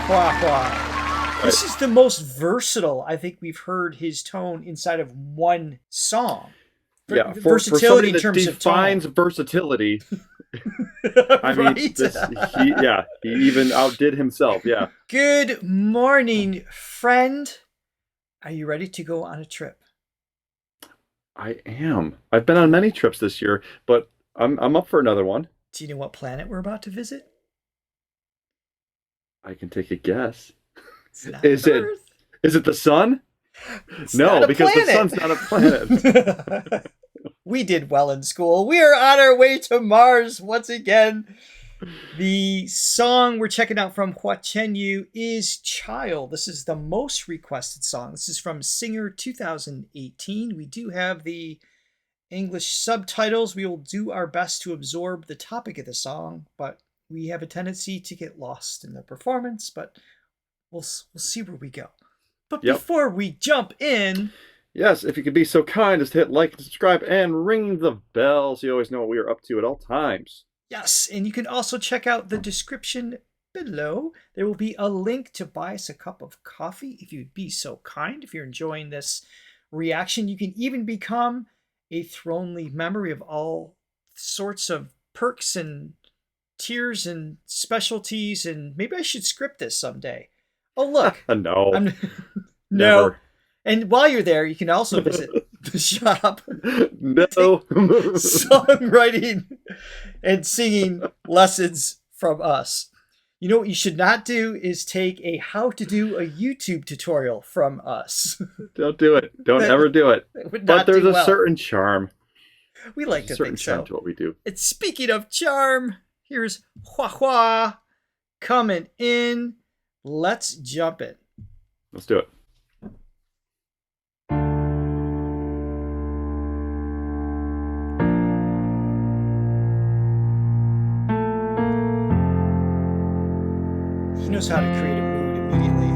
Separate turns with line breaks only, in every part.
Hua Hua. This is the most versatile I think we've heard his tone inside of one song.
Yeah,
Versatility
for
in terms of tone.
defines versatility. I mean,
Right?
he even outdid himself. Yeah.
Good morning, friend. Are you ready to go on a trip?
I am. I've been on many trips this year, but I'm up for another one.
Do you know what planet we're about to visit?
I can take a guess.
It's not
Is
Earth.
Is it the sun?
It's
No,
not a
because the
planet.
sun's not a planet.
We did well in school. We are on our way to Mars once again. The song we're checking out from Hua Chenyu is Child. This is the most requested song. This is from Singer 2018. We do have the English subtitles. We will do our best to absorb the topic of the song, but we have a tendency to get lost in the performance, but we'll see where we go. But before we jump in...
Yes, if you could be so kind as to hit like and subscribe and ring the bell so you always know what we are up to at all times.
Yes, and you can also check out the description below. There will be a link to buy us a cup of coffee if you'd be so kind. If you're enjoying this reaction, you can even become a Thronely member of all sorts of perks and tiers and specialties, and maybe I should script this someday. Oh, look.
No.
No.
Never.
And while you're there, you can also visit the shop.
No.
Songwriting and singing lessons from us. You know what you should not do is take a how to do a YouTube tutorial from us.
Don't do it. Don't ever do it. But there's a certain charm.
We like to think so.
Certain charm to what we do.
And speaking of charm, here's Hua Hua coming in. Let's jump in.
Let's do it.
He knows how to create a mood immediately.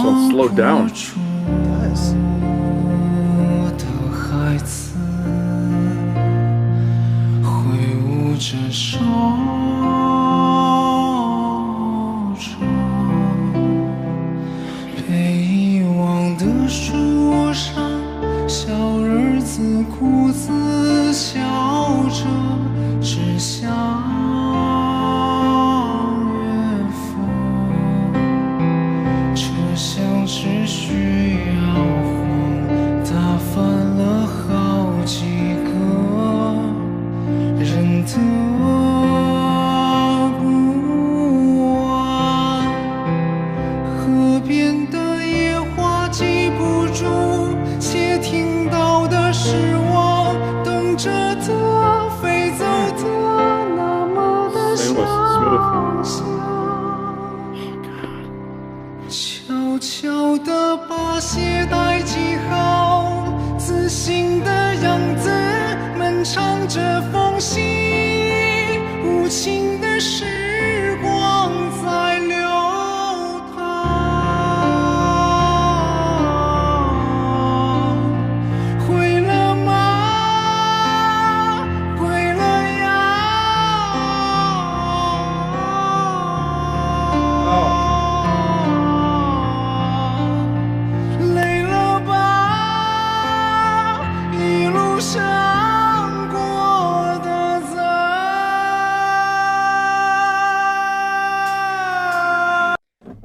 So slowed down.
It does.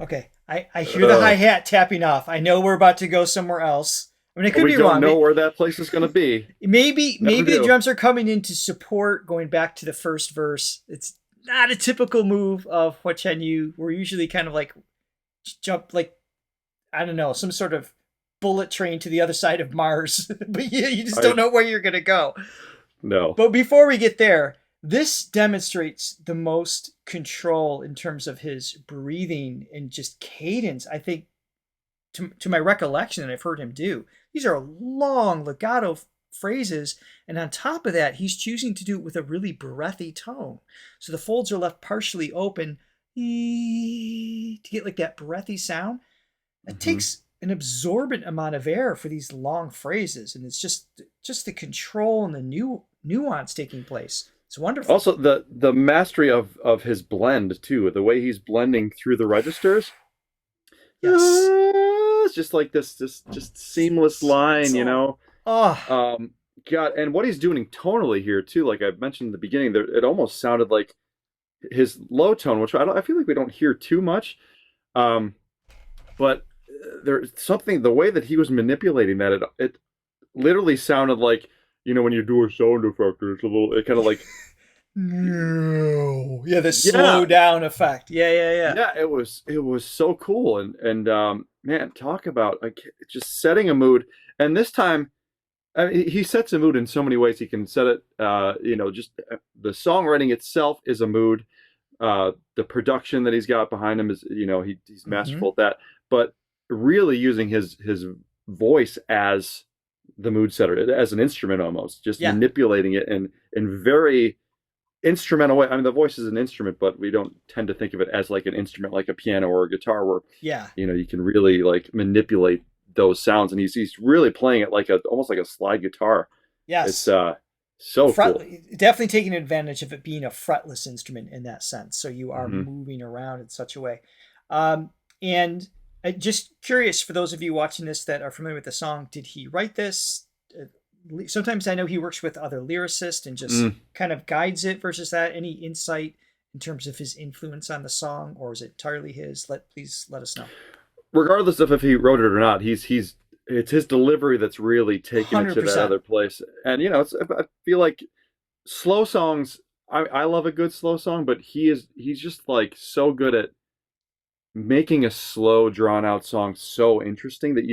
Okay, I hear the hi-hat tapping off. I know we're about to go somewhere else. I mean, it could be wrong.
We don't know where that place is going to be.
Maybe the drums are coming in to support going back to the first verse. It's not a typical move of Hua Chenyu. We're usually kind of like jump, like, I don't know, some sort of bullet train to the other side of Mars. But you just don't know where you're going to go.
No.
But before we get there, this demonstrates the most control in terms of his breathing and just cadence. I think, to my recollection, that I've heard him do. These are long legato phrases, and on top of that, he's choosing to do it with a really breathy tone. So the folds are left partially open. to get like that breathy sound. It takes an absorbent amount of air for these long phrases, and it's just the control and the nuance taking place. It's wonderful.
Also, the mastery of his blend too, the way he's blending through the registers.
Yes.
It's just like this just seamless line, you know.
Oh.
God, and what he's doing tonally here too, like I mentioned in the beginning, there it almost sounded like his low tone, which I feel like we don't hear too much. But there's something, the way that he was manipulating that, it literally sounded like, you know, when you do a sound effect, it kind of like
no, yeah, the slow down effect,
yeah. It was so cool, and man, talk about like just setting a mood. And this time, I mean, he sets a mood in so many ways. He can set it, you know, just the songwriting itself is a mood. The production that he's got behind him is, you know, he's masterful at that. But really using his voice as the mood setter, as an instrument almost, just manipulating it in very instrumental way. I mean, the voice is an instrument, but we don't tend to think of it as like an instrument, like a piano or a guitar, where you know, you can really like manipulate those sounds, and he's really playing it like almost like a slide guitar.
Yes,
it's so cool.
Definitely taking advantage of it being a fretless instrument in that sense. So you are moving around in such a way. And just curious, for those of you watching this that are familiar with the song, did he write this? Sometimes I know he works with other lyricists and just kind of guides it versus that. Any insight in terms of his influence on the song, or is it entirely his? Please let us know.
Regardless of if he wrote it or not, it's his delivery that's really taking 100%. It to that other place. And you know, I feel like slow songs. I love a good slow song, but he's just like so good at making a slow, drawn out song so interesting that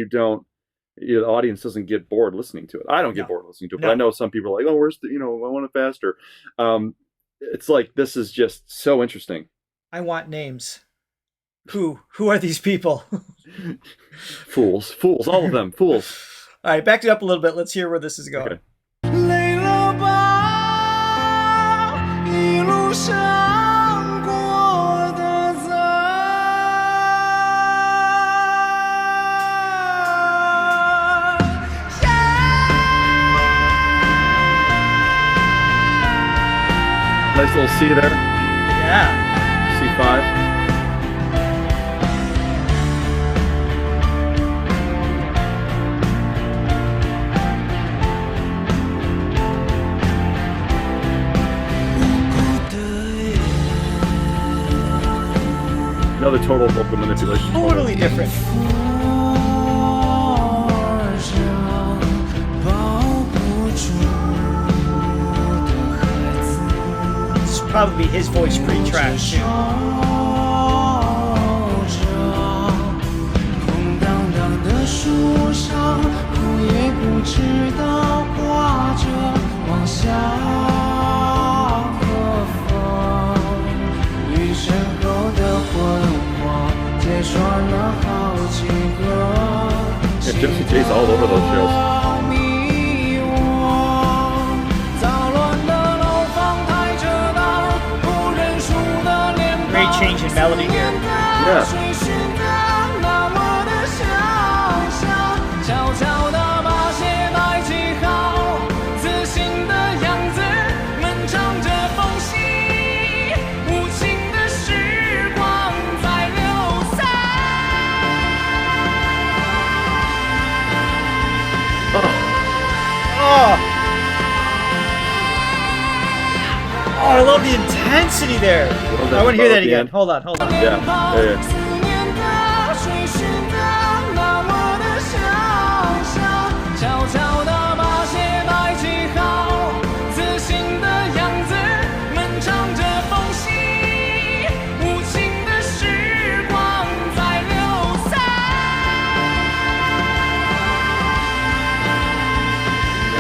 the audience doesn't get bored listening to it. I don't get bored listening to it, but I know some people are like, oh, where's I want it faster. It's like, this is just so interesting.
I want names. Who are these people?
Fools, all of them, fools.
All right, back it up a little bit. Let's hear where this is going.
Okay. Nice little C there.
Yeah.
C5. Another total vocal manipulation.
Totally different. This would probably be his voice pre-track too.
Yeah, Gypsy J's all over those shows.
Great change in melody here.
Yeah.
Oh, I love the intensity there. I want to hear that again. Hold on.
Yeah.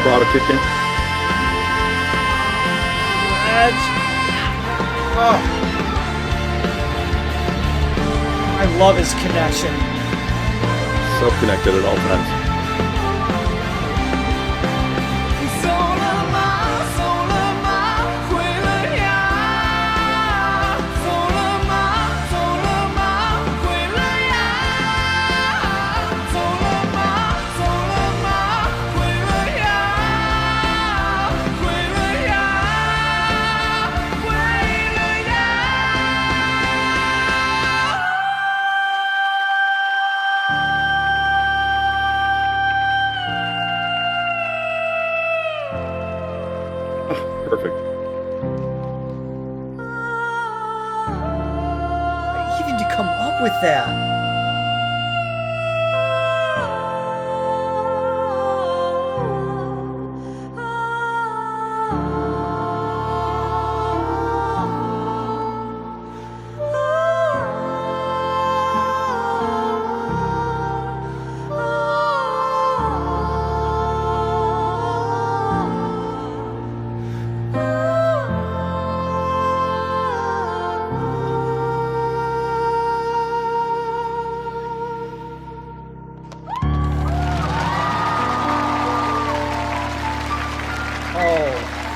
Brought a kick in.
I love his connection.
So connected at all times.
up with that?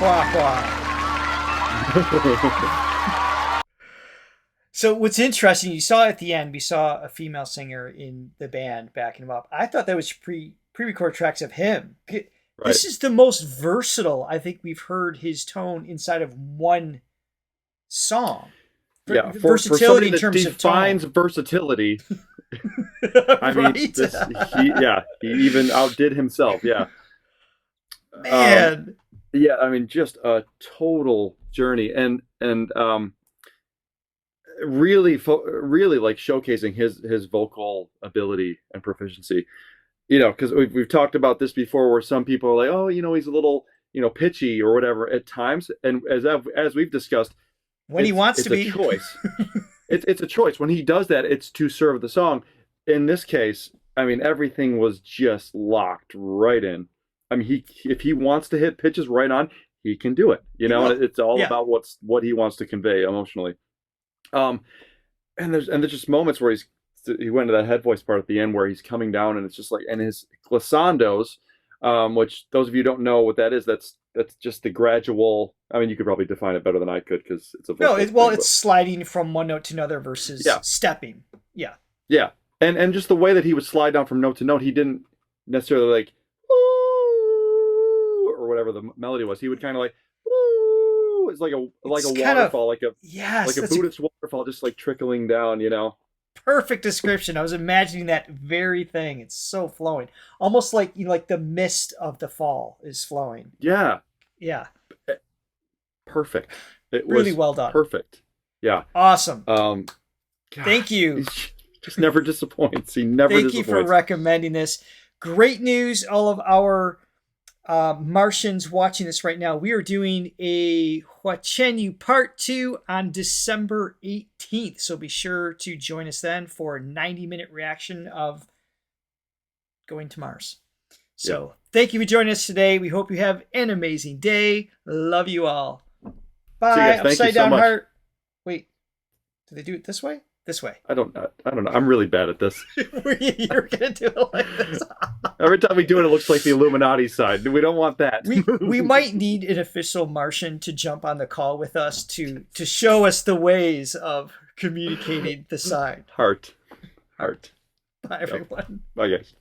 Hua Hua. So what's interesting, you saw at the end, we saw a female singer in the band backing him up. I thought that was pre-record tracks of him.
Right.
This is the most versatile I think we've heard his tone inside of one song.
Yeah,
versatility
in terms of defines versatility. I mean, he even outdid himself. Yeah,
man.
Yeah, I mean, just a total journey, and really like showcasing his vocal ability and proficiency. Because we've talked about this before, where some people are like, oh, he's a little, pitchy or whatever at times, and as we've discussed,
when he wants to be,
it's a choice. It's a choice. When he does that, it's to serve the song. In this case, I mean, everything was just locked right in. I mean, if he wants to hit pitches right on, he can do it. And it's all about what he wants to convey emotionally. And there's just moments where he went to that head voice part at the end where he's coming down, and it's just like, and his glissandos, which those of you who don't know what that is, that's just the gradual. I mean, you could probably define it better than I could because it's a vocal
it's sliding from one note to another versus stepping. Yeah.
Yeah, and just the way that he would slide down from note to note, he didn't necessarily like or whatever the melody was. He would kind of like it's like a waterfall, like a Buddhist waterfall, just like trickling down.
Perfect description. I was imagining that very thing. It's so flowing, almost like like the mist of the fall is flowing.
Yeah. Perfect. It was
really well done.
Perfect. Yeah.
Awesome.
God,
thank you.
He just never disappoints. He never disappoints.
Thank you for recommending this. Great news, all of our Martians watching this right now. We are doing a Hua Chenyu Part 2 on December 18th. So be sure to join us then for a 90-minute reaction of Going to Mars. So Thank you for joining us today. We hope you have an amazing day. Love you all. Bye. Upside down heart. Wait, do they do it this way? This way.
I don't know. I'm really bad at this.
You're gonna do it like this.
Every time we do it, it looks like the Illuminati side. We don't want that.
We might need an official Martian to jump on the call with us to show us the ways of communicating the sign.
Heart.
Bye, everyone.
Bye, guys.